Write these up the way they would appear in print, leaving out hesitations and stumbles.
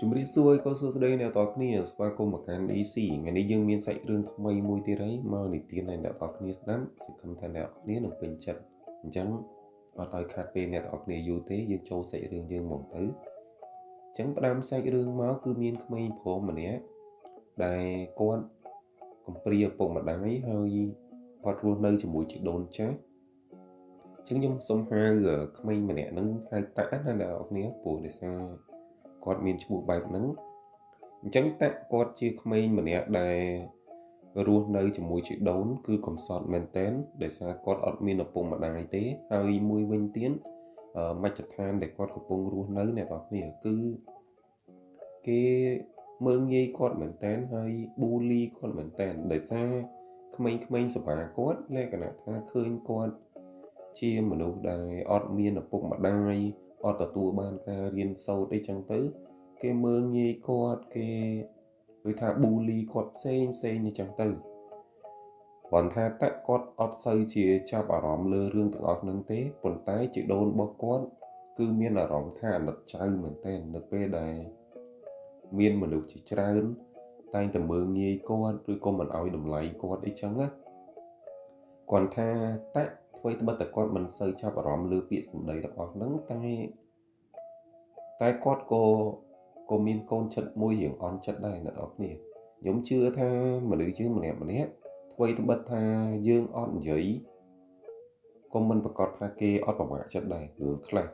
ជំរាបសួរក៏សួស្តីអ្នកទាំងអស់គ្នាស្វាគមន៍មកកាន់ DC ថ្ងៃនេះយើងមានសាច់រឿងថ្មីមួយទៀតហើយមកនិទានឲ្យអ្នកទាំងអស់គ្នាស្ដាប់សង្ឃឹមថាអ្នកទាំងអស់គ្នានឹងពេញចិត្តអញ្ចឹងអត់ឲ្យខាតពេលអ្នកទាំងអស់គ្នាយូរទេយើងចូលសាច់រឿងយើងមកទៅអញ្ចឹងផ្ដើមសាច់រឿងមកគឺមានក្មេងប្រុសម្នាក់ដែលគាត់កំព្រាឪពុកម្ដាយហើយគាត់រស់នៅជាមួយជីដូនចាស់អញ្ចឹងខ្ញុំសូមហៅក្មេងម្នាក់ហ្នឹងហៅតាក់ណាអ្នកទាំងអស់គ្នាព្រោះដោយសារគាត់មានឈ្មោះបែបហ្នឹងអញ្ចឹងតាក់គាត់ជាក្មេងម្នាក់ដែលរស់នៅជាមួយជីដូនគឺកំសត់មែនទែនដោយសារគាត់អត់មានឪពុកម្ដាយទេហើយមួយវិញទៀតមជ្ឈដ្ឋានដែលគាត់កំពុងរស់នៅអ្នកទាំងអស់គ្នាគឺគេមើលងាយគាត់មែនទែនហើយប៊ូលីគាត់មែនទែនដោយសារក្មេងៗសបាគាត់លក្ខណៈថាឃើញគាត់ជាមនុស្សដែលអត់មានឪពុកម្ដាយអត់ទទួលបានការរៀនសូត្រអីចឹងទៅគេមើលងាយគាត់គេដូចថាប៊ូលីគាត់ផ្សេងអីចឹងទៅគាត់ថាតាក់គាត់អត់សូវជាចាប់អារម្មណ៍លើរឿងទាំងអស់ហ្នឹងទេប៉ុន្តែជីដូនរបស់គាត់គឺមានអារម្មណ៍ថាអាណិតចៅមែនទែននៅពេលដែលមានមនុស្សជាច្រើនតែងតែមើលងាយគាត់ឬក៏មិនឲ្យតម្លៃគាត់អីចឹងណាគាត់ថាតាក់អ្វីត្បិតតែគាត់មិនសូវចាប់អារម្មណ៍លើពាក្យសម្ដីទាំងអស់ហ្នឹងតែគាត់ក៏មានកូនចិត្តមួយរៀងអន់ចិត្តដែរអ្នកនរគ្នាខ្ញុំជឿថាមនុស្សយើងម្នាក់អ្វីត្បិតថាយើងអត់និយាយក៏មិនប្រកាសថាគេអត់ប្រមាថចិត្តដែររឿងខ្លះ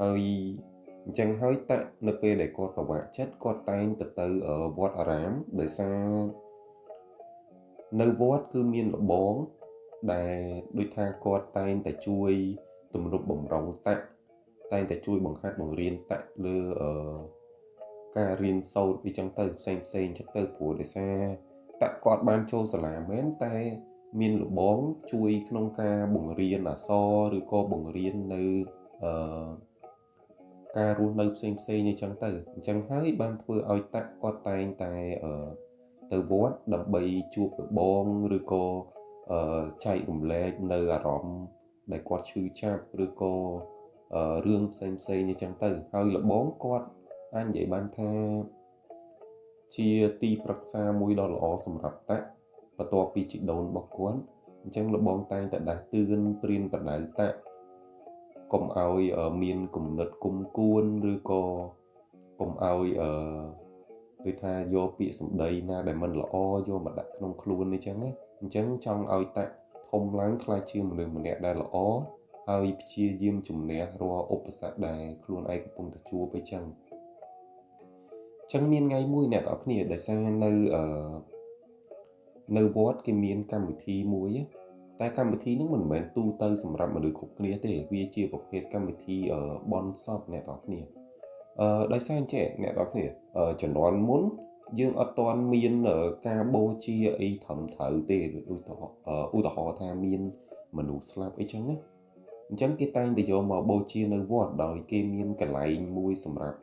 ហើយអញ្ចឹងហើយតាក់នៅពេលដែលគាត់ប្រមាថចិត្តគាត់តែងទៅវត្តអារាមដោយសារនៅវត្តគឺមានលបងដែលដូចថាគាត់តែងតែជួយទំនុកបំរុងតាក់តែងតែជួយបង្ហាត់បង្រៀនតាក់លើការរៀនសូត្រអីចឹងទៅផ្សេងអញ្ចឹងទៅព្រោះដោយសារតាក់គាត់បានចូលសាលាមែនតែមានលបងជួយក្នុងការបង្រៀនអក្សរឬក៏បង្រៀននៅការរស់នៅផ្សេងអីចឹងទៅអញ្ចឹងហើយបានធ្វើឲ្យតាក់គាត់តែងតែទៅវត្តដើម្បីជួបលបងឬក៏ចែករំលែកនៅអារម្មណ៍ដែលគាត់ឈឺចាប់ឬក៏រឿងផ្សេងអីចឹងទៅហើយលបងគាត់អាចនិយាយបានថាជាទីប្រឹក្សាមួយដ៏ល្អសម្រាប់តាក់បន្ទាប់ពីជីដូនរបស់គាត់អញ្ចឹងលបងតែងតែដាស់តឿនព្រានបដៅតាក់កុំឲ្យមានគំនិតគុំគួនឬក៏កុំឲ្យដូចថាយកពាក្យសម្ដីណាដែលមិនល្អយកមកដាក់ក្នុងខ្លួនអីចឹងណាអញ្ចឹងចង់ឲ្យតាក់ធំឡើងក្លាយជាមនុស្សម្នាក់ដែលល្អហើយព្យាយាមជំនះរាល់ឧបសគ្គដែលខ្លួនឯងកំពុងតែជួបអីចឹងមានថ្ងៃមួយអ្នកទាំងអស់គ្នាដែលសារនៅវត្តគេមានកម្មវិធីមួយតែកម្មវិធីហ្នឹងមិនមែនទូទៅសម្រាប់មនុស្សគ្រប់គ្នាទេវាជាប្រភេទកម្មវិធីបន់សពអ្នកទាំងអស់គ្នាដោយសារអញ្ចឹងអ្នកទាំងអស់គ្នាជំនាន់មុនយើងអត់ទាន់មានការបូជាអីត្រឹមត្រូវទេឧទាហរណ៍ថាមានមនុស្សស្លាប់អីចឹងណាអញ្ចឹងគេតែងតែយកមកបូជានៅវត្តដោយគេមានកន្លែងមួយសម្រាប់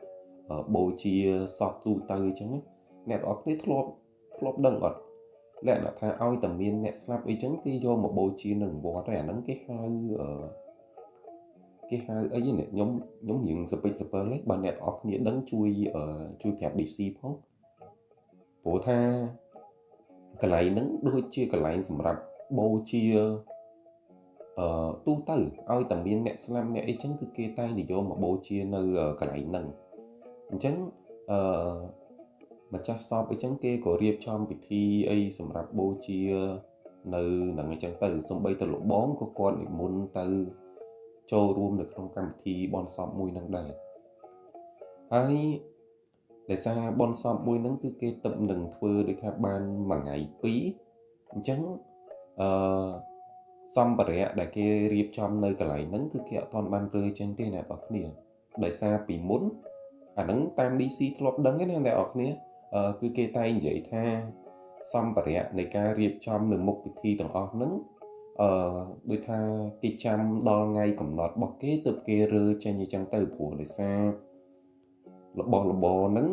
បូជាសពទូទៅអញ្ចឹងណាអ្នកទាំងអស់គ្នាធ្លាប់ដឹងអត់លក្ខណៈថាឲ្យតែមានអ្នកស្លាប់អីចឹងគេយកមកបូជានៅវត្តហើយអាហ្នឹងគេហៅអីនេះខ្ញុំរៀងសពេចសពិលទេបើអ្នកទាំងអស់គ្នាដឹងជួយប្រាប់ DC ផងព្រោះថាកន្លែងហ្នឹងដូចជាកន្លែងសម្រាប់បូជាទូទៅឲ្យតែមានអ្នកស្លាប់អ្នកអីចឹងគឺគេតែងតែយកមកបូជានៅកន្លែងហ្នឹងអញ្ចឹងម្ចាស់សពអីចឹងគេក៏រៀបចំពិធីអីសម្រាប់បូជានៅហ្នឹងអញ្ចឹងទៅសូម្បីតែលបងក៏គាត់និមន្តទៅចូលរួមនៅក្នុងកម្មវិធីបន់សពមួយហ្នឹងដែរហើយដោយសារបន់សពមួយហ្នឹងគឺគេទឹកនឹងធ្វើដូចថាបានមួយថ្ងៃពីរអញ្ចឹងសម្ភារៈដែលគេរៀបចំនៅកន្លែងហ្នឹងគឺគេអត់ទាន់បានរើចេញទេអ្នកនរគ្នាដោយសារពីមុនអាហ្នឹងតាម DC ធ្លាប់ដឹងទេណាអ្នកនរគ្នាគឺគេតែងនិយាយថាសម្ភារៈនៃការរៀបចំនៅមុខពិធីទាំងអស់ហ្នឹងដូចថាគេចាំដល់ថ្ងៃកំណត់របស់គេទើបគេរើចេញអញ្ចឹងទៅព្រោះដោយសាររបស់របរហ្នឹង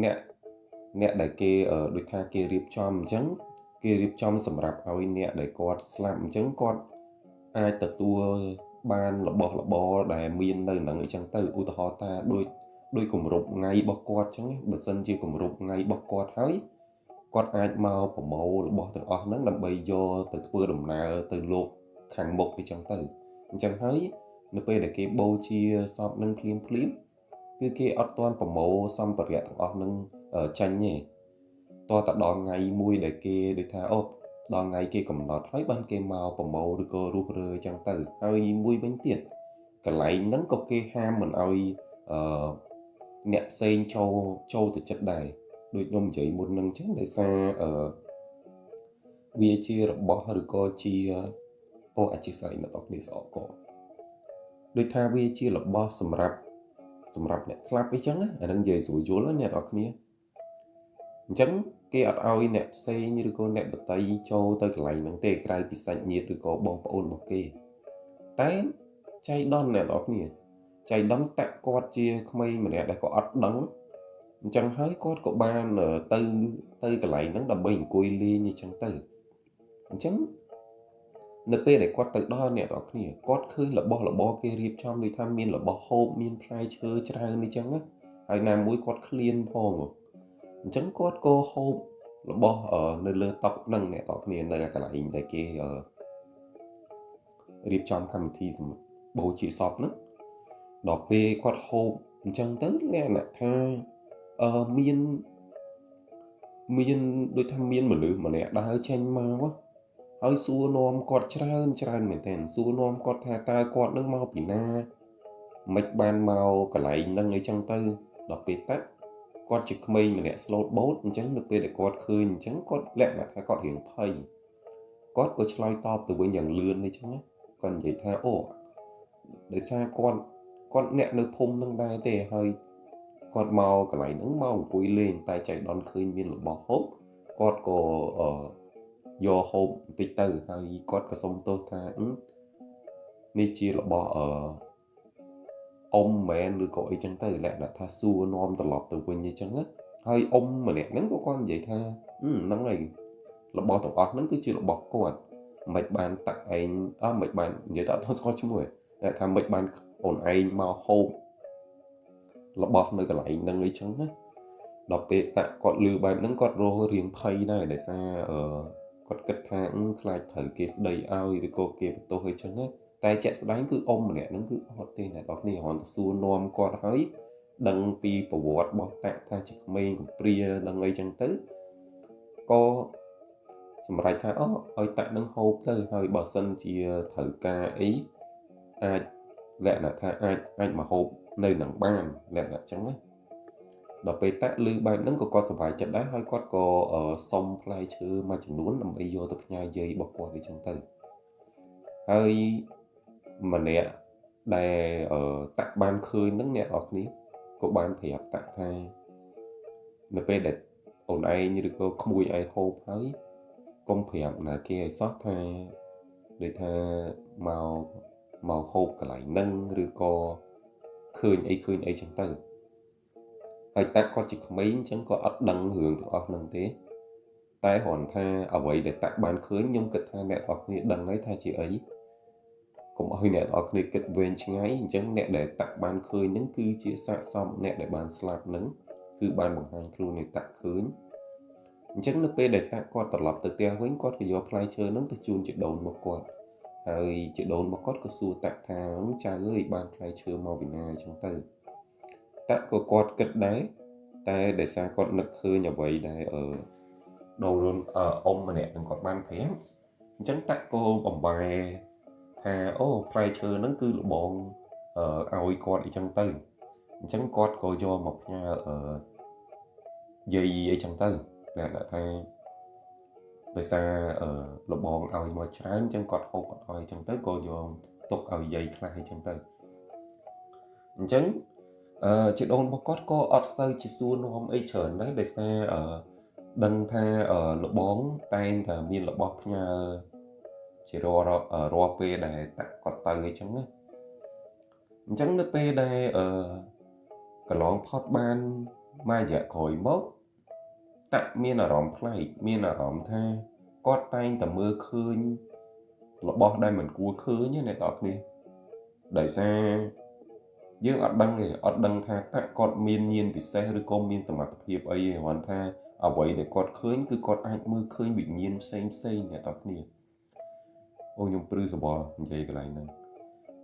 អ្នកដែលគេដូចថាគេរៀបចំអញ្ចឹងគេរៀបចំសម្រាប់ឲ្យអ្នកដែលគាត់ស្លាប់អញ្ចឹងគាត់អាចទទួលបានរបស់របរដែលមាននៅហ្នឹងអញ្ចឹងទៅឧទាហរណ៍ថាដូច đôi cùng rụp ngay bọc quạt chẳng bật sân chia cùng rụp ngay bọc quạt hơi quạt ai mau của màu bỏ từ ọt nắng làm bay vô từ vừa đồng nào từ lộ hàng một cái chẳng hơi nó bây để cái bô chia sọt nâng phím cứ cái ọt toàn của màu xong bật gạt ọt nâng ở tranh nhỉ to tại đòn ngày mui để kia để tha ốp đòn ngày kia cầm nọt thấy ban kia màu của màu được cô rùa rơi chẳng hơi mui bánh tiền cái lại nắng có cái ham mình ơi nẹp sen châu từ chất đài đôi nhôm chỉ một nâng chắc để xa ở vì chia rồi bỏ được cô chia ô anh chia sẻ nó tóc đi sọ cổ đôi tha vì chia là bỏ sầm rập nè slap ấy chẳng á anh đang dậy rủi rối lắm nè tóc nia chẳng cái ở ao nẹp sen như cô nẹp bật tay châu tới cái lại nâng tê cái bị sạch nhiệt được có bong ôn một kê té chay đòn nè tóc nia chạy đóng tạ quạt chia không ai mà nè đã có ớt đắng chẳng thấy quạt của ba nở tư tư cái lại nắng đầm bình cùi ly như chẳng tư chẳng nợ pe để quạt tự đo nè tỏ kia quạt khơi là bo kia riệp trong đi tham miên là bo hộp miên play chơi chơi đi chẳng á hai nam mũi quạt clean phong chẳng quạt cô hộp là bo ở nơi lơ tóc nâng nè tỏ kia nơi cái lại để kia riệp trong cầm thi bố chỉ sọp nữa đọc về quạt hộp chẳng tới nè nè tha miên miên đôi tham miên mà lử mà nè đã hơi tranh mà quá hơi xua nôm quạt trơn mình thèn xua nôm quạt tha ta quạt nước mau bị na mạch ban mau cả lại nâng ấy chẳng tư đọc về tắt quạt trực mây mà nè slow boat chẳng được về để quạt khơi chẳng quạt lẹ mà tha quạt hiện thầy quạt có chơi to từ bên nhận lươn đi chẳng á còn vậy tha ô để xa con nẹ nơi phông nâng đai tê hơi con mau cái này nắng mau cùi lên tay chạy đón khơi miên là bỏ hốp con có do hôm tịch từ hay con có sông tôi tha ni chia là bỏ ở ông mẹ được gọi chẳng từ lại là tha xua non tờ lọt từ quên như chẳng á hay ông mà nè nắng có con vậy tha nắng này là bỏ tổng ớt nắng cứ chia là bỏ con mạch bàn tặng anh mạch bàn nhớ đã thôi coi chúng rồi lại tham mạch bàn ổn anh mau hôm là bỏ nơi cái lại nâng ấy chẳng á đọc về tạ còn lưu bài nâng còn rô riêng thầy này để xa ở còn kết tháng khai thử cái đầy ao thì cô kịp tôi hơi chẳng á tay chạy sẽ đánh cứ ôm mà nè nâng cứ họ tên này đọc này hoàn xua nôm còn thấy đăng pi bảo vọt bỏ tạ tha chỉ mình cũng pria đăng ấy chẳng tới có sầm rai tha hơi tạ nâng hộp tới hơi bỏ sân chia thử ca ấy ai lẽ là tha ai mà hộp nơi nặng ban lẽ là chẳng á đọc về tạ lư bài nâng của con sầm vài trận đá hơi quát có ở sông play chứ mà chẳng muốn nằm bây vô tập nhà dây bọc qua về chẳng từ hơi mà nè đè ở tạ ban khơi nâng nè ọt ní của ban phẹp tạ thai nè về để ổn ai như được có không mùi ai hộp ấy công phẹp là kia sót thai để tha màu màu hộp cả lại nâng rồi có khơi ấy chẳng từ hay ta có chỉ mấy chẳng có ấp đăng hưởng từ ấp năng thế tai hòn tha ở vậy để tặng bàn khơi nhung kịch tha nẹt ấp này đăng ấy tha chị ấy cũng hơi nẹt ấp này kịch về chính ấy chẳng nẹt để tặng bàn khơi những cứ chia sẻ xong nẹt để bàn slap nứng cứ bàn bằng hai kêu này tặng khơi chẳng nước để tặng con tập lập từ tia với con cái gió play chơi nứng từ chun chạy đồn một con hay chạy đồn một con có xu tặng thà cha ơi bàn play chơi màu việt nam chẳng từ tặng của con kịch đấy ta để xa con nực khơi nhà vậy đây ở đồ luôn ở ông mà nè đừng có ban phép chẳng tặng cô bồng bài thà ô play chơi nó cứ bọn ở ao con đi trong tư chẳng con cô do một nhà ở dây ở trong tư là thay về xa ở lục bọn ao mà trái chẳng con hộp ao trong tới cô do tục ao dây play trong tư chẳng chị đồn bó cót có ọt sơ chị xua nó không ấy trở đấy để xa ở đăng tha ở lỗ bóng tay thờ miên lỗ bọc nha chỉ ở ro pe để tặng cọt tờ chẳng á chẳng nước pe đây ở cái lon pot ban mai dạ khỏi mốc tặng miên ở rõm play miên ở rõm tha cót tay tầm mưa khơi lỗ bọc đây mình cua khơi nhé này tọt đi để xa dương ở đăng tha tạ con miên nhiên bị xe rồi con miên sầm mặt hiệp ấy hoàn tha ở vậy để con khơi cứ con ai mưa khơi bị nhiên xem nè tao nè ôi nhung prư sờ bò vậy cái này nè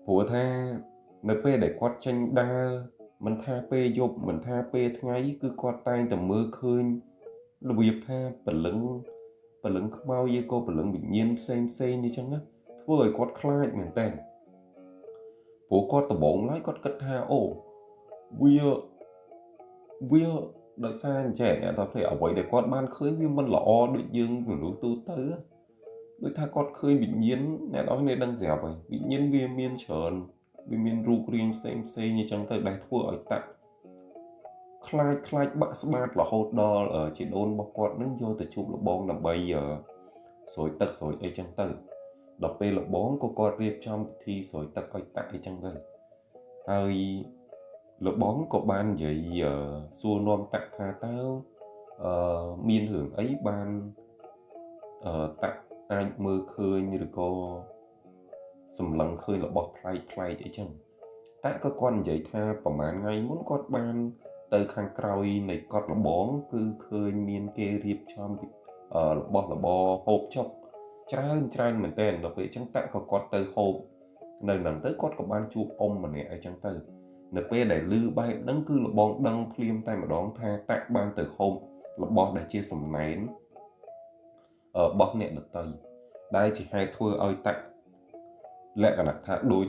của tha nơi pe để con tranh đa mình tha pe dục mình tha pe ngay cứ con tay tầm mưa khơi là việc tha bẩn lửng không bao nhiêu cô bẩn lửng bị nhiên xem như chẳng á thôi con khai mình tên của con tầm bốn lái con cất ha ô bia bia đợi xa trẻ nè tao thấy ở vậy để con ban khơi như mình lọ đôi dương người đối tu tới đôi tha con khơi bị nhiên nè đó nên đang dẻo vậy bị nhiên bia miên trờn bia miên ru green xem như chẳng tới đại thua ở tại khai bạ smart là hốt đo ở chỉ đôn bọc quạt nó vô từ chụp là bông là bây giờ sồi tật sồi ấy chẳng tới đọc bê là bóng của con riêng trong thi sồi tật ấy tại chẳng tới hơi là bóng của ban vậy xua non tặng tha tao miên hưởng ấy ban tặng ai mơ khơi như được cô sầm lăng khơi là bọc play ấy chẳng tại có con vậy thaประมาณ ngày muốn con ban ទៅខាងក្រោយនៃកត់លបងគឺឃើញមានគេរៀបចំរបស់របរហូបចុកច្រើនមែនទែនដល់ពេលអញ្ចឹងតាក់ក៏គាត់ទៅហូបនៅហ្នឹងទៅគាត់ក៏បានជួបអ៊ំម្នាក់អីចឹងទៅនៅពេលដែលឮបែបហ្នឹងគឺលបងដឹងភ្លាមតែម្ដងថាតាក់បានទៅហូបរបស់ដែលជាសំណែនរបស់អ្នកដតីដែលជាហេតុធ្វើឲ្យតាក់លក្ខណៈថាដូច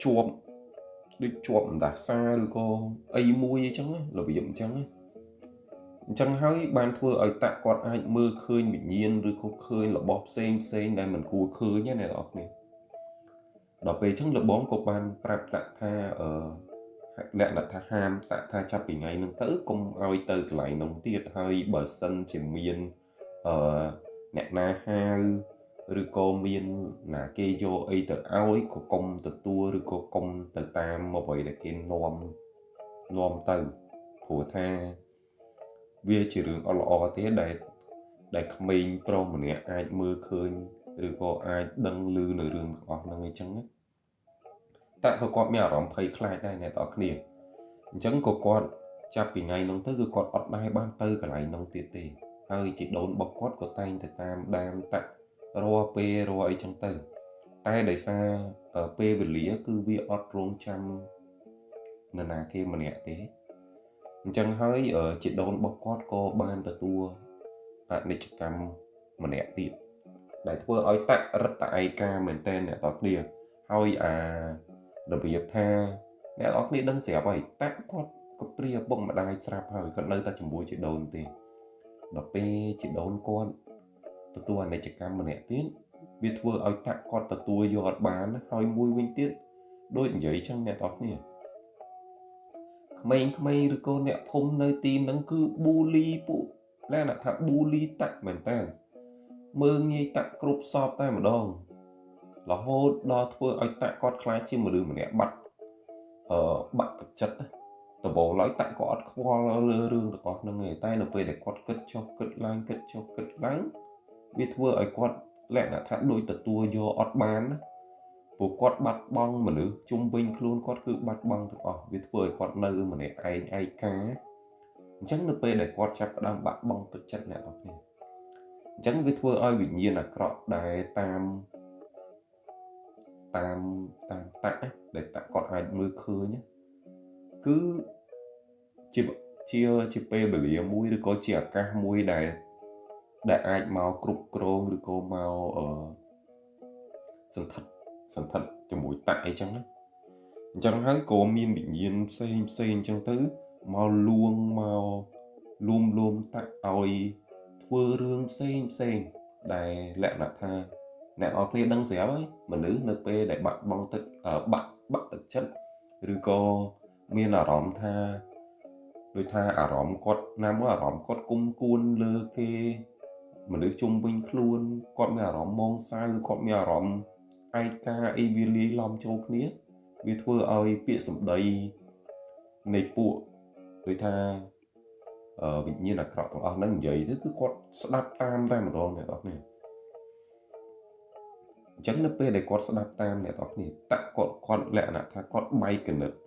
ជាប់ដាសាឬក៏អីមួយអញ្ចឹងរបៀបអញ្ចឹងហើយបានធ្វើឲ្យតាក់គាត់អាចមើលឃើញវិញ្ញាណឬក៏ឃើញរបស់ផ្សេងដែលមិនគួរឃើញណាអ្នកនរគ្នាដល់ពេលអញ្ចឹងលបងក៏បានប្រាប់តាក់ថាលក្ខណៈថាហាមតាក់ថាចាប់ពីថ្ងៃហ្នឹងទៅកុំឲ្យទៅកន្លែងហ្នឹងទៀតហើយបើសិនជាមានអ្នកណាហាវឬក៏មានណាគេយកអីទៅឲ្យក៏កុំទទួលឬក៏កុំទៅតាមអ្វីដែលគេនាំទៅព្រោះថាវាជារឿងអត់ល្អទេដែលក្មេងប្រុសម្នាក់អាចមើលឃើញឬក៏អាចដឹងឮនៅរឿងទាំងអស់ហ្នឹងអញ្ចឹងតែក៏គាត់មានអារម្មណ៍ភ័យខ្លាចដែរអ្នកនរគ្នាអញ្ចឹងក៏គាត់ចាប់ពីថ្ងៃហ្នឹងទៅគឺគាត់អត់ដែរបានទៅកន្លែងហ្នឹងទៀតទេហើយជីដូនរបស់គាត់ក៏តែងតែតាមដានតាក់រាល់ពេលរាល់អីចឹងទៅតែដោយសារពេលវេលាគឺវាអត់រងចាំនរណាគេម្នាក់ទេអញ្ចឹងហើយជីដូនរបស់គាត់ក៏បានទទួលអនិច្ចកម្មម្នាក់ទៀតដែលធ្វើឲ្យតាក់រឹតតែឯកាមែនតើអ្នកនរគ្នាហើយរបៀបថាអ្នកនរគ្នាដឹងស្រាប់ហើយតាក់គាត់ក៏ព្រាឪពុកម្ដាយស្រាប់ហើយគាត់នៅតែជាមួយជីដូនទេដល់ពេលជីដូនគាត់ទទួលអនិច្ចកម្មម្នាក់ទៀតវាធ្វើឲ្យតាក់គាត់ទទួលយកអត់បានហើយមួយវិញទៀតដូចនិយាយចឹងអ្នកនរគ្នាក្មេងៗឬក៏អ្នកភូមិនៅទីហ្នឹងគឺប៊ូលីពួកលក្ខណៈថាប៊ូលីតាក់មែនតើមើងងាយតាក់គ្រប់សពតែម្ដងរហូតដល់ធ្វើឲ្យតាក់គាត់ខ្លាចជាមនុស្សម្នាក់បាត់ទឹកចិត្តដំបូងឡើយតាក់ក៏អត់ខ្វល់លើរឿងទាំងអស់ហ្នឹងទេតែនៅពេលដែលគាត់គិតចុះគិតឡើងវាធ្វើឲ្យគាត់លក្ខណៈថាដូចទទួលយកអត់បានព្រោះគាត់បាត់បង់មនុស្សជុំវិញខ្លួនគាត់គឺបាត់បង់ទាំងអស់វាធ្វើឲ្យគាត់នៅម្នាក់ឯងឯកាអញ្ចឹងនៅពេលដែលគាត់ចាប់ផ្ដើមបាក់បង់ទឹកចិត្តអ្នកនរគ្នាអញ្ចឹងវាធ្វើឲ្យវិញ្ញាណអាក្រក់ដែលតាមតាក់ដែលតាក់គាត់អាចមើលឃើញគឺជាពេលវេលាមួយឬក៏ជាឱកាសមួយដែលអាចមកគ្រប់គ្រងឬក៏មកសន្ធិដ្ឋជាមួយតាក់អីចឹងណាអញ្ចឹងហើយក៏មានវិញ្ញាណផ្សេងអញ្ចឹងទៅមកលួមតាក់ឲ្យធ្វើរឿងផ្សេងដែលលក្ខណៈថាអ្នកនរគ្នាដឹងស្រាប់ហើយមនុស្សនៅពេលដែលបាក់បង់ទឹកបាក់ទឹកចិត្តឬក៏មានអារម្មណ៍ថាដោយថាអារម្មណ៍គាត់ណាមួយអារម្មណ៍គាត់គុំគួនលើគេមនុស្សជុំវិញខ្លួនគាត់មានអារម្មណ៍មងសៅគាត់មានអារម្មណ៍ឯកាអីវាលាយឡំចូលគ្នាវាធ្វើឲ្យពាក្យសម្ដីនៃពួកដូចថាវិញ្ញាណអាក្រក់ទាំងអស់ហ្នឹងនិយាយទៅគឺគាត់ស្ដាប់តាមតែម្ដងអ្នកនរគ្នាអ chẳng nó bê để quạt đạp tam này tóc này tạ quạt lẹ nè thà quạt bay cái nực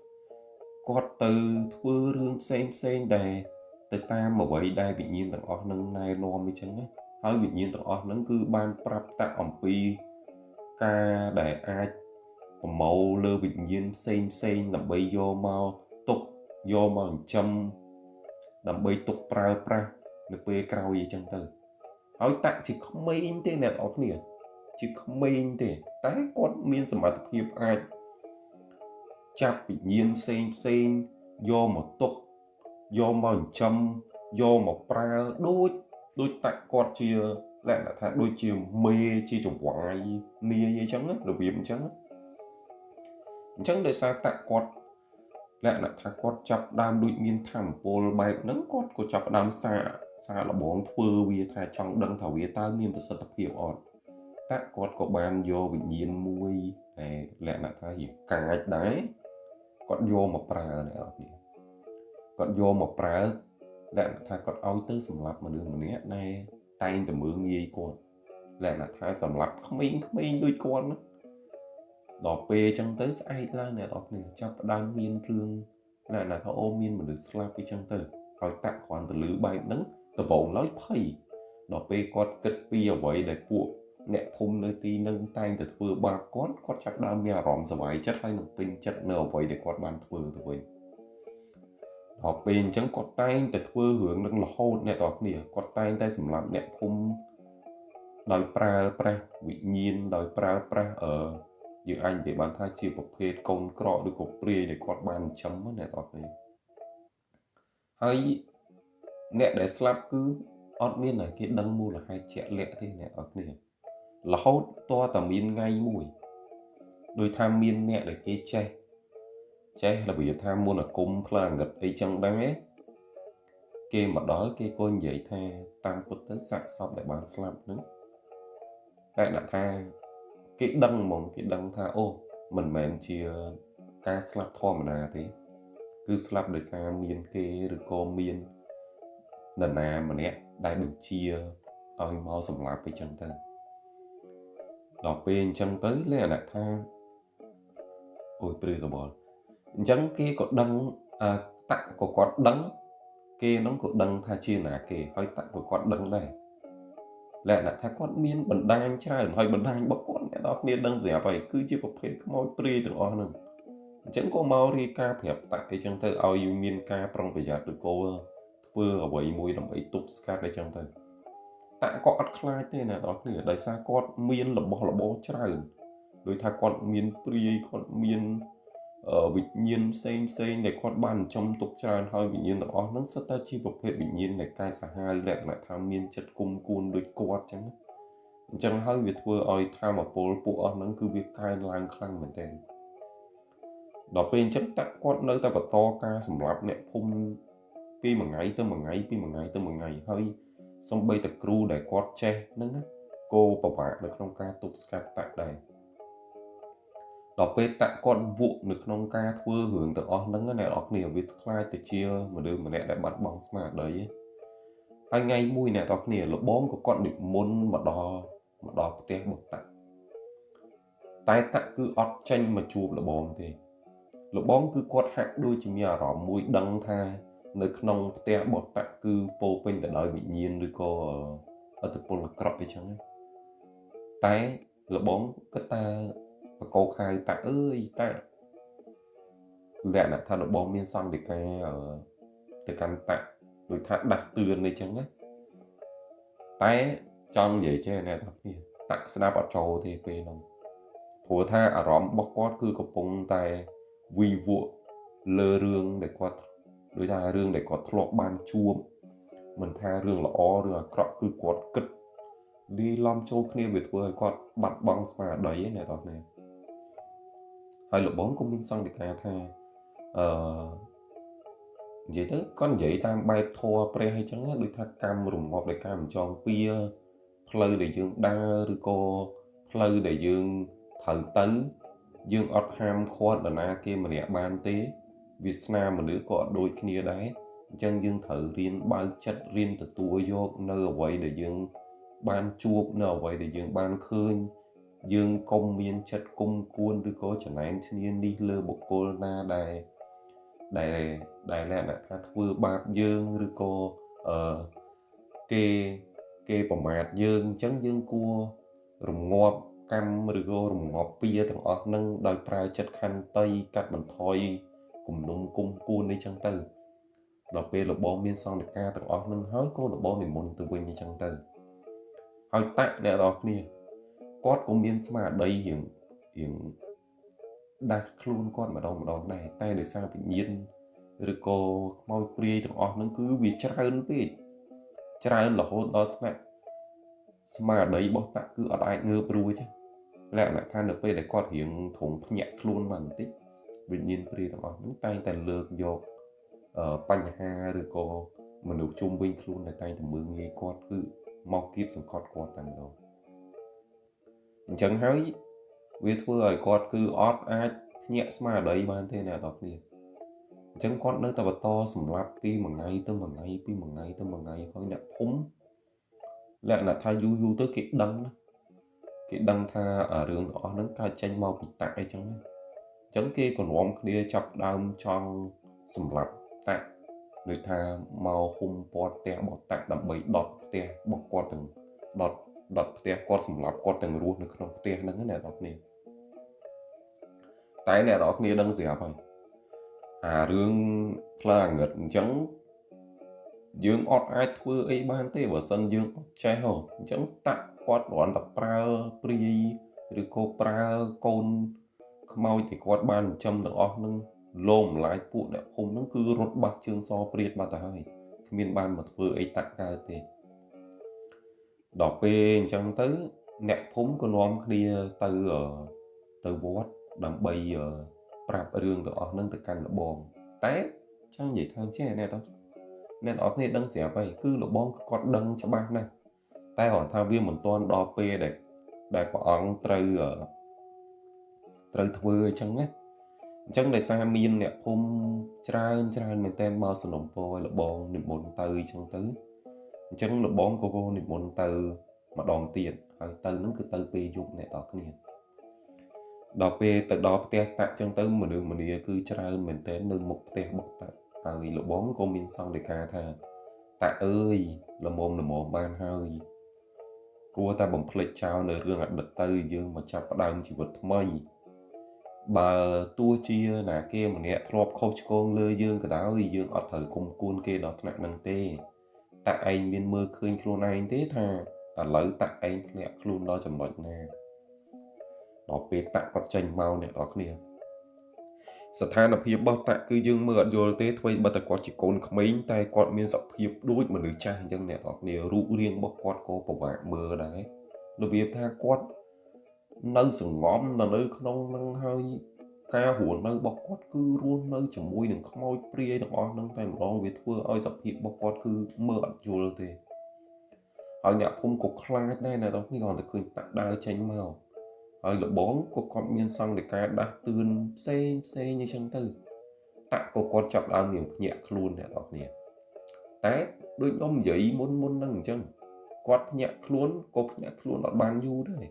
quạt từ thưa rương xem đè từ tam mà vậy đây bị nhiên tầng ọt nâng này lo mới chẳng á hơi bị nhiên tầng ọt nâng cứ ban prap tạ ẩm pi ca để ai màu lơ bị nhiên xem nằm bay vô mau tục vô mau châm nằm bay tục pra nó bê cao gì chẳng từ hỏi tạ chỉ không mấy thế này ọt nè chứ không mình thế tái quát miên sầm mặt hiệp ai chạp bị nhiên xem do một tục do một châm do một pra đôi tại quát chia lại là thà đôi chiều mê chia trong quái nia gì chẳng á được việc chẳng để sao tại quát lại là thà quát chập đam đôi miên thảm pol bài nắng quát của chập đam xa là bóng thưa vì thà trong đăng thảo vì ta miên bớt tập hiệp ọt ta có ban vô bị nhiên mùi này lẽ là ta hiểu càng đấy còn vô một pra này còn vô một pra lẽ là ta còn ôi tới sầm lấp mà đưa mình nét này tay từ mưa nghi con lẽ là ta sầm lấp không in đôi con đó pe chân tới ai la này đó này chấp đang miên rương lẽ là ta ôm miên mà được slap với chân tới rồi ta còn từ lưỡi bay nắng từ bồn lối phây đó pe có kết pi ở vậy để buộc nè phun nơi ti nâng tay từ vừa ba có chắc đam mê rõm sờ bài chất hay nông pin chất nở vậy để quạt bàn vừa từ vậy họ pin chẳng quạt tay từ vừa hưởng nâng là hôn nè tọt nè quạt tay sầm làm nè phun đòi pra bị nhiên đòi pra ở giữa anh để bàn thay chia một phê con cọ được cục pre để quạt bàn chấm nè tọt này hay nè để slap cứ ọt miên này cái đăng mua là hai trẻ lẹ thế nè tọt nè là hốt to tầm miên ngay mùi đôi tham miên nhẹ để cái che là vì tham mua là cung là ngật ấy trong đấy kê mà đó kê con vậy tha tam bút tới sạc xong để bán slap nữa đại là tha cái đăng tha ô mình mẹn chia ca slap thò mà nà thế cứ slap để xa miên kê rồi cô miên lần nào mà nè đại bình chia ôi mau sầm lạp với chân ta đọc bên chân tới lấy là tha ôi bây giờ bỏ chẳng kia có đăng tặng của quạt đắng kia nó có đăng tha chia là kì hơi tặng của quạt đắng này lại là tha quạt miên bẩn đanh trai hơi bẩn đanh bóc quạt này đó kia đăng rẻ vậy cứ chỉ có phải có màu pri từng on nữa chẳng có màu đi ca phép tặng cái chân thơ ao yêu miên ca trong bây giờ được cô vừa ở vậy mùi đồng ấy tụt scat để chân thơ tặng có ắt khai thế này đó nửa đời xa quạt miên là bỏ trai đôi tha quạt miên pri quạt miên ở bình nhiên xem để quạt bàn trong tục tràn hơi bình nhiên đó nó rất ta chi một hệ bình nhiên này cai xã hai lệ lại tham miên chất cung côn đôi quạt chẳng hơi việc vừa ơi tham mà bố bộ nó cứ việc cai lang khăn mình tên đó bên chắc tặng quạt nơi ta vào to ca sầm lạp nè phun pi một ngày tới một ngày hơi xong bây tập crew để quạt che nó cô bảo bạn được trong ca tục scat tại đây đó bê tạ con vụ được nông ca thua hưởng từ óc nâng cái này óc nhiều biết khai từ chia mà đưa mà nè đã bắt bóng smart đấy hai ngày mùi nè óc nhiều là bóng của con định môn mà đo tiếc một tạ tái tạ cứ óc tranh mà chụp là bóng cứ quát hạ đôi chim nhà rõ mùi đăng tha nơi nông tiếc một tạ cứ bố bên để đòi bị nhiên đôi cô ở tập là cọ ấy chẳng ấy tái là bóng cái ta và cô khai tạ ơi tạ lẽ là thằng nó bom miên xong để cái ở từ căn tạ rồi thằng đặt tường này chẳng ấy tái trong vậy chứ này thật kìa tạ snap ở trâu thì về lòng phổ tha ở rõm bóc quát cứ có bông tay vì vụ lơ rương để quát đối tha rương để có thọ ban chuông mình tha rương là ó rương là cọ cứ quát kịch đi làm châu kia về thôi quát bật băng mà đấy này thật này hai lộ bóng cũng minh xong để cả tha vậy đó con vậy ta bay thua pre hay chẳng á đôi ta cam rùng ngọt để cam tròn pia plei để dương đa rồi cô plei để dương thử tứ dương ọt ham khoan là na kia mà nè ban tế Việt Nam mà đứa có đôi kia đấy chân dương thử riêng bao chất riêng từ tua vô nơi vậy để dương ban chuột nơi vậy để dương ban khơi dương công miên chất cung cuônឬcó chẳng hạn thiên đi lơ bộ cô na đài đài đài lẹ nè tha thưa bạp dươngឬcóគេប្រមាថយើងអញ្ចឹងយើងគួររងាប់កម្មឬក៏រងាប់ពៀទាំងអស់ហ្នឹងដោយប្រើចិត្តខន្តីកាត់បន្ថយគំនុំគុំគួនអីចឹងទៅដល់ពេលលបងមានសង្ឃការទាំងអស់ហ្នឹងហើយក៏លបងនិមន្តទៅវិញអញ្ចឹងទៅហើយតាក់អ្នកនរគ្នាគាត់ក៏មានស្មារតីរៀងដាស់ខ្លួនគាត់ម្ដងដែរតែដោយសារវិញ្ញាណឬក៏ខ្មោចព្រាយទាំងអស់ហ្នឹងគឺវាច្រើនពេកច្រើនរហូតដល់ថ្នាក់ស្មារតីរបស់តាក់គឺអត់អាចងើបរួចលក្ខណៈថានៅពេលដែលគាត់រៀងធំភ្ញាក់ខ្លួនមកបន្តិចវិញ្ញាណព្រាយទាំងអស់ហ្នឹងតែងតែលើកយកបញ្ហាឬក៏មនុស្សជុំវិញខ្លួនដែលតែងតែមើលងាយគាត់គឺមកគៀបសង្កត់គាត់តែម្ដងអញ្ចឹងហើយវាធ្វើឲ្យគាត់គឺអត់អាចភ្ញាក់ស្មារតីបានទេអ្នកនរគ្នាអញ្ចឹងគាត់នៅតែបន្តសម្លាប់ពីមួយថ្ងៃទៅមួយថ្ងៃពីមួយថ្ងៃទៅមួយថ្ងៃហើយអ្នកភូមិលក្ខណៈថាយូរទៅគេដឹងថារឿងទាំងអស់ហ្នឹងកើតចេញមកពីតាក់អីចឹងអញ្ចឹងគេក៏នាំគ្នាចាប់ដើមចង់សម្លាប់តាក់ដូចថាមកហ៊ុំព័ទ្ធផ្ទះរបស់តាក់ដើម្បីដុតផ្ទះរបស់គាត់ទាំងដុតផ្ទះគាត់សម្លាប់គាត់ទាំងរស់នៅក្នុងផ្ទះហ្នឹងណាអ្នកនរគ្នាតែអ្នកនរគ្នាដឹងស្រាប់ហើយអារឿងខ្លាងឹតអញ្ចឹងយើងអត់អាចធ្វើអីបានទេបើសិនយើងអត់ចេះហ៎អញ្ចឹងតាក់គាត់គ្រាន់តែប្រើព្រាយឬក៏ប្រើកូនខ្មោចที่គាត់បានចិញ្ចឹមទាំងអស់នឹងលោមម្លាយពួកអ្នកភូមិហ្នឹងគឺរត់បាត់ជើងសព្រាតបាត់ទៅហើយគ្មានបានមកធ្វើអីតាក់កើតទេដល់ពេលអញ្ចឹងទៅអ្នកភូមិក៏នាំគ្នាទៅវត្តដើម្បីប្រាប់រឿងទាំងអស់ហ្នឹងទៅកាន់លបងតែចង់និយាយថាចេះអ្នកនរគ្នាដឹងស្រាប់ហើយគឺលបងគាត់ដឹងច្បាស់ណាស់តែគាត់ថាវាមិនទាន់ដល់ពេលដែលព្រះអង្គត្រូវធ្វើអញ្ចឹងណាអញ្ចឹងដោយសារមានអ្នកភូមិច្រើនមែនតើមកសំណុំពរឲ្យលបងនិមន្តទៅអញ្ចឹងទៅអញ្ចឹងលបងក៏និមន្តទៅម្ដងទៀតហើយទៅនឹងគឺទៅពេលយប់អ្នកនរគ្នាដល់ពេលទៅដល់ផ្ទះតាក់អញ្ចឹងទៅមនុស្សម្នាគឺច្រើនមែនតើនៅមុខផ្ទះរបស់តាក់ហើយលបងក៏មានសង្ឃដីកាថាតាក់អើយល្មមបានហើយគួរតែបំភ្លេចចោលនៅរឿងអតីតទៅយើងមកចាប់ផ្ដើមជីវិតថ្មីបើទោះជាណាគេម្នាក់ធ្លាប់ខុសឆ្គងលើយើងក៏ដោយយើងអត់ត្រូវគុំគួនគេដល់ថ្នាក់ហ្នឹងទេតាក់ឯងមានមើលឃើញខ្លួនឯងទេថាឥឡូវតាក់ឯងធ្លាក់ខ្លួនដល់ចំណុចណាដល់ពេលតាក់គាត់ចេញមកអ្នកនរគ្នាស្ថានភាពរបស់តាក់គឺយើងមើលអត់យល់ទេធ្វើបើតែគាត់ជាកូនក្មេងតែគាត់មានសភាពដូចមនុស្សចាស់អញ្ចឹងអ្នកនរគ្នារូបរាងរបស់គាត់ក៏ពិបាកមើលដែររបៀបថាគាត់នៅសង្ងំនៅក្នុងនឹងហើយការរស់នៅរបស់គាត់គឺរស់នៅជាមួយនឹងខ្មោចព្រាយទាំងអស់ហ្នឹងតែម្ដងវាធ្វើឲ្យសភាពរបស់គាត់គឺមើលអត់យល់ទេហើយអ្នកភូមិក៏ខ្លាចដែរអ្នកនរគ្នាគាត់តែឃើញតាក់ដើរចេញមកហើយលបងក៏គាត់មានសង្ឃដីកាដាស់តឿនផ្សេងអញ្ចឹងទៅតាក់ក៏គាត់ចាប់ដើមមានភ្ញាក់ខ្លួនអ្នកនរគ្នាតែដូចខ្ញុំនិយាយមុនហ្នឹងអញ្ចឹងគាត់ភ្ញាក់ខ្លួនក៏ភ្ញាក់ខ្លួនអត់បានយូរដែរ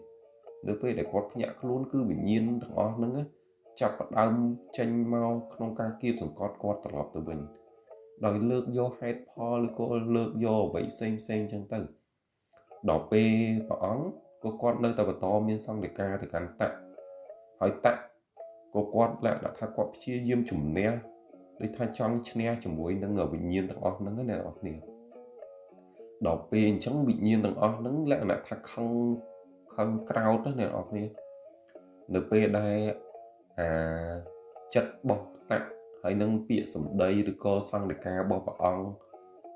នៅពេលដែលគាត់ភ្ញាក់ខ្លួនគឺវិញ្ញាណទាំងអស់ហ្នឹងចាប់ផ្ដើមចេញមកក្នុងការគៀបសង្កត់គាត់ត្រឡប់ទៅវិញដោយលើកយកហេតុផលឬក៏លើកយកអ្វីផ្សេងអញ្ចឹងទៅដល់ពេលព្រះអង្គក៏គាត់នៅតែបន្តមានសង្ឃដីកាទៅកាន់តាក់ហើយតាក់ក៏គាត់លក្ខណៈថាគាត់ព្យាយាមជំនះដូចថាចង់ឈ្នះជាមួយនឹងវិញ្ញាណទាំងអស់ហ្នឹងណាអ្នកនរគ្នាដល់ពេលអញ្ចឹងវិញ្ញាណទាំងអស់ហ្នឹងលក្ខណៈថាខឹងក្រោតណាអ្នកនរគ្នានៅពេលដែលចិត្តរបស់តាក់ហើយនឹងពាក្យសម្ដីឬក៏សង្ឃដីការបស់ព្រះអង្គ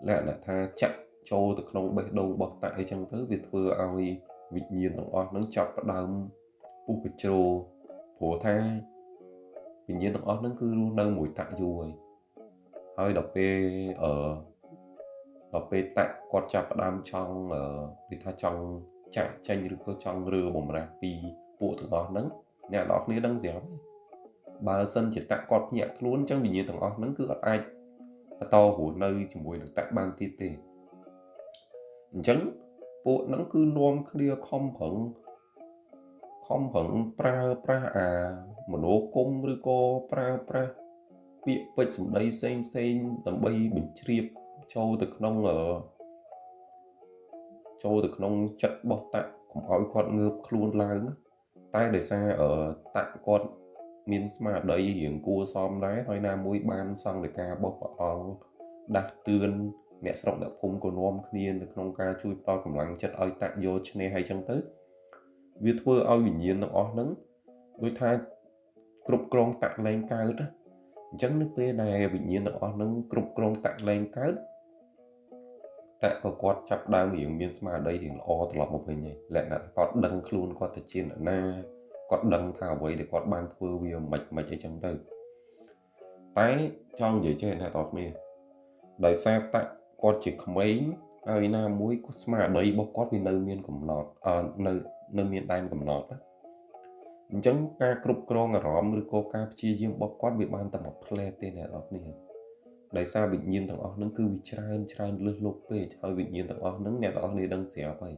លក្ខណៈថាចាក់ចូលទៅក្នុងបេះដូងរបស់តាក់អីចឹងទៅវាធ្វើឲ្យវិញ្ញាណទាំងអស់ហ្នឹងចាប់ផ្ដើមពុះកជ្រោព្រោះថាវិញ្ញាណទាំងអស់ហ្នឹងគឺរស់នៅមួយតាក់យូរហើយដល់ពេលតាក់គាត់ចាប់ផ្ដើមចង់និយាយថាចង់ចាក់ចេញឬក៏ចង់រើបំរាស់ពីពួកទាំងអស់ហ្នឹងអ្នកនរគ្នាដឹងស្រាប់បើសិនជាតាក់គាត់ភ្ញាក់ខ្លួនអញ្ចឹងវិញ្ញាណទាំងអស់ហ្នឹងគឺអត់អាចបន្តរស់នៅជាមួយនឹងតាក់បានទៀតទេអញ្ចឹងពួកហ្នឹងគឺនាំគ្នាខំប្រឹង ខំប្រឹងប្រើប្រាស់អាមនោគមឬក៏ប្រើប្រាស់ពាក្យពេចន៍សម្ដីផ្សេងដើម្បីបញ្ជ្រាបចូលទៅក្នុងចិត្តរបស់តាក់កុំឲ្យគាត់ងើបខ្លួនឡើងតែដោយសារតាក់គាត់មានស្មារតីរៀងគួរសមដែរហើយណាមួយបានសង្ឃលេខារបស់ព្រះអង្គដាស់តឿនអ្នកស្រុកអ្នកភូមិក៏នាំគ្នានៅក្នុងការជួយផ្ដល់កម្លាំងចិត្តឲ្យតាក់យកឈ្នះហើយចឹងទៅវាធ្វើឲ្យវិញ្ញាណទាំងអស់ហ្នឹងដូចថាគ្រប់គ្រងតាក់លែងកើតអញ្ចឹងនៅពេលដែលវិញ្ញាណទាំងអស់ហ្នឹងគ្រប់គ្រងតាក់លែងកើតតែក៏គាត់ចាប់ដើមរៀងមានស្មារតីរៀងល្អត្រឡប់មកវិញហើយលក្ខណៈគាត់ដឹងខ្លួនគាត់ទៅជាអ្នកណាគាត់ដឹងថាអ្វីដែលគាត់បានធ្វើវាមិនអីចឹងទៅតែចង់និយាយចេះអ្នកនរគ្នាដោយសារតាក់គាត់ជាក្មេងហើយណាមួយស្មារតីរបស់គាត់វានៅមានកំណត់នៅមានដែនកំណត់ណាអញ្ចឹងការគ្រប់គ្រងអារម្មណ៍ឬក៏ការព្យាយាមរបស់គាត់វាបានតែមួយផ្លែតទេអ្នកនរគ្នាដោយសារវិញ្ញាណទាំងអស់ហ្នឹងគឺវាច្រើនលើសលប់ពេកហើយវិញ្ញាណទាំងអស់ហ្នឹងអ្នកទាំងអស់គ្នាដឹងស្រាប់ហើយ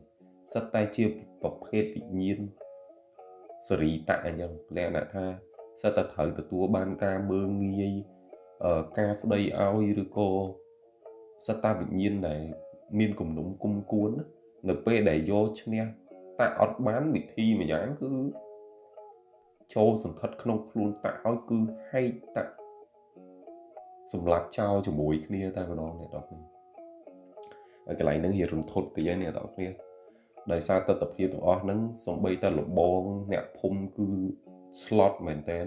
សិតតែជាប្រភេទវិញ្ញាណសេរីតៈអញ្ចឹងលក្ខណៈថាសិតតែត្រូវទទួលបានការមើងងាយការស្ដីឲ្យឬក៏សិតតែវិញ្ញាណដែលមានគំនុំគុំគួននៅពេលដែលយកឈ្នះតាក់អត់បានវិធីមួយយ៉ាងគឺចូលសង្កត់ក្នុងខ្លួនតាក់ឲ្យគឺហែកតាក់សម្រាប់ចោលជាមួយគ្នាតែម្ដងអ្នកនរគ្នាហើយកន្លែងហ្នឹងវារន្ធត់តិចហ្នឹងអ្នកនរគ្នាដោយសារទស្សនវិជ្ជាទាំងអស់ហ្នឹងសំបីតែលបងអ្នកភូមិគឺ slot មែនតើ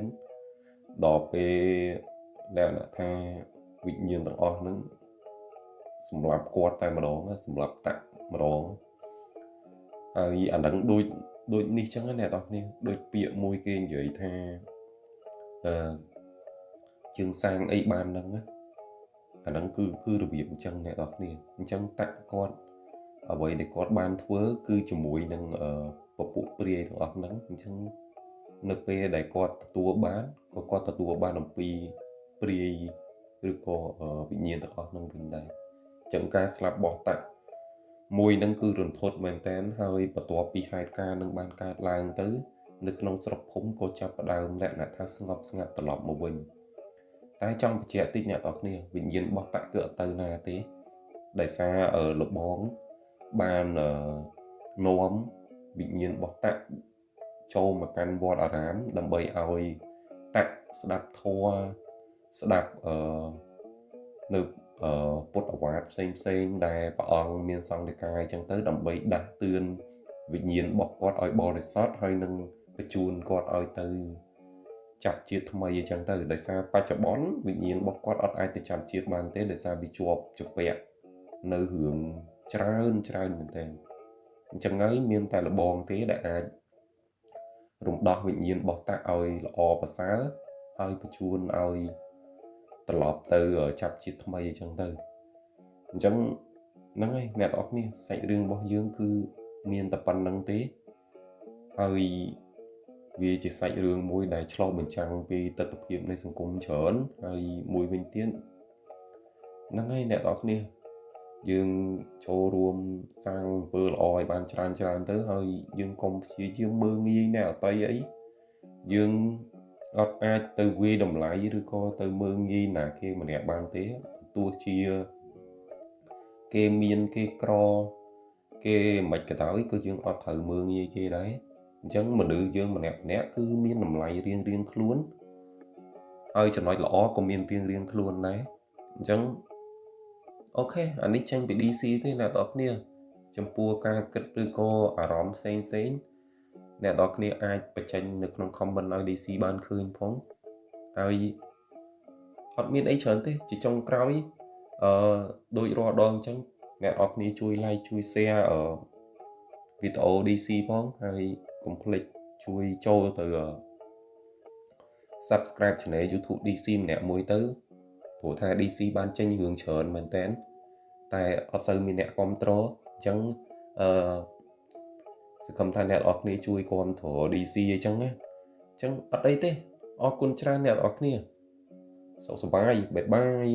ដល់ពេលលក្ខណៈថាវិញ្ញាណទាំងអស់ហ្នឹងសម្រាប់គាត់តែម្ដងសម្រាប់តាក់ម្ដងហើយអាហ្នឹងដូចនេះចឹងណាអ្នកនរគ្នាដូចពាក្យមួយគេនិយាយថាជើងសាងអីបានហ្នឹងណាអាហ្នឹងគឺរបៀបអញ្ចឹងអ្នកនរគ្នាអញ្ចឹងតាក់គាត់អ្វីដែលគាត់បានធ្វើគឺជាមួយនឹងពពួកព្រាយទាំងអស់ហ្នឹងអញ្ចឹងនៅពេលដែលគាត់ទទួលបានក៏គាត់ទទួលបានអំពីព្រាយឬក៏វិញ្ញាណទាំងអស់ហ្នឹងវិញដែរអញ្ចឹងការស្លាប់របស់តាក់មួយហ្នឹងគឺរន្ធត់មែនតើហើយបន្ទាប់ពីហេតុការណ៍នឹងបានកើតឡើងទៅនៅក្នុងស្រុកភូមិក៏ចាប់ផ្ដើមលក្ខណៈថាស្ងប់ស្ងាត់ត្រឡប់មកវិញតែចង់បញ្ជាក់តិចអ្នកនរគ្នាវិញ្ញាណរបស់តាក់គឺអត់ទៅណាទេដោយសារលបងបាននាំវិញ្ញាណរបស់តាក់ចូលមកកាន់វត្តអារាមដើម្បីឲ្យតាក់ស្ដាប់ធម៌ស្ដាប់នៅពុទ្ធអាវាទផ្សេងដែលព្រះអង្គមានសង្ឃលេខាអញ្ចឹងទៅដើម្បីដាស់តឿនវិញ្ញាណរបស់គាត់ឲ្យបរិសុទ្ធហើយនឹងបញ្ជូនគាត់ឲ្យទៅចាប់ជាតិថ្មីអញ្ចឹងទៅដោយសារបច្ចុប្បន្នវិញ្ញាណរបស់គាត់អត់អាចទៅចាប់ជាតិបានទេដោយសារវាជាប់ជាពាក់នៅរឿងច្រើនមែនទែនអញ្ចឹងហើយមានតែលបងទេដែលអាចរំដោះវិញ្ញាណរបស់តាក់ឲ្យល្អប្រសើរហើយបញ្ជូនឲ្យត្រឡប់ទៅចាប់ជាតិថ្មីអញ្ចឹងទៅអញ្ចឹងហ្នឹងហើយអ្នកនរគ្នាសាច់រឿងរបស់យើងគឺមានតែប៉ុណ្្នឹងទេហើយវាជាសាច់រឿងមួយដែលឆ្លុះបញ្ចាំងពីទស្សនវិជ្ជានៃសង្គមច្រើនហើយមួយវិញទៀតហ្នឹងហើយអ្នកនរគ្នាយើងចូលរួមសាងអំពើល្អឲ្យបានច្រើនទៅហើយយើងកុំព្យាយាមមើលងាយអ្នកអតីអីយើងអត់អាចទៅវាយតម្លៃឬក៏ទៅមើលងាយណាគេម្នាក់បានទេទោះជាគេមានគេក្រគេមិនក៏ដោយគឺយើងអត់ត្រូវមើលងាយគេដែរអញ្ចឹងមនុស្សយើងម្នាក់គឺមានតម្លៃរៀងខ្លួនហើយចំណុចល្អក៏មានរៀងខ្លួនដែរអញ្ចឹងអូខេអានេះចេញពី DC ទេអ្នកនរគ្នាចំពោះការគិតឬក៏អារម្មណ៍ផ្សេងអ្នកនរគ្នាអាចបញ្ចេញនៅក្នុង comment ឲ្យ DC បានឃើញផងហើយអត់មានអីច្រើនទេជាចុងក្រោយដូចរាល់ដងអញ្ចឹងអ្នកនរគ្នាជួយ like ជួយ share វីដេអូ DC ផងហើយកុំភ្លេចជួយចូលទៅsubscribe channel YouTube DC ម្នាក់មួយទៅព្រោះថា DC បានចេញរឿងច្រើនមែនតើតែអត់សូវមានអ្នកគាំទ្រអញ្ចឹងសង្ឃឹមថាអ្នកនរគ្នាជួយគាំទ្រ DC អញ្ចឹងណាអញ្ចឹងអត់អីទេអរគុណច្រើនអ្នកនរគ្នាសុខសប្បាយបាយបាយ